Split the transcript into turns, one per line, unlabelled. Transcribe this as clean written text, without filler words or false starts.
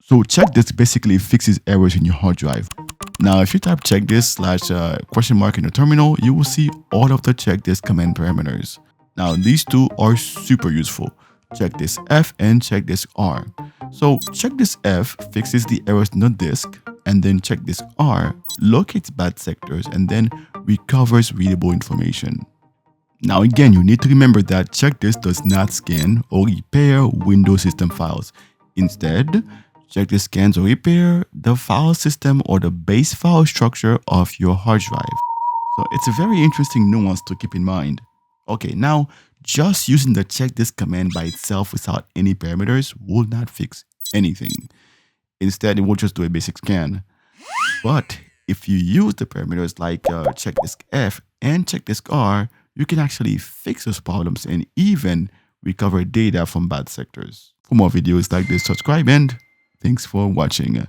So Chkdsk basically fixes errors in your hard drive. Now, if you type chkdsk / question mark in the terminal, you will see all of the chkdsk command parameters. Now, these two are super useful, chkdsk F and chkdsk R. So chkdsk F fixes the errors in the disk, and then chkdsk R locates bad sectors and then recovers readable information. Now again, you need to remember that Chkdsk does not scan or repair Windows system files. Instead, Chkdsk scans or repair the file system or the base file structure of your hard drive. So it's a very interesting nuance to keep in mind. Okay, now just using the Chkdsk command by itself without any parameters will not fix anything. Instead, it will just do a basic scan. But if you use the parameters like chkdsk F and chkdsk R, you can actually fix those problems and even recover data from bad sectors. For more videos like this, subscribe and thanks for watching.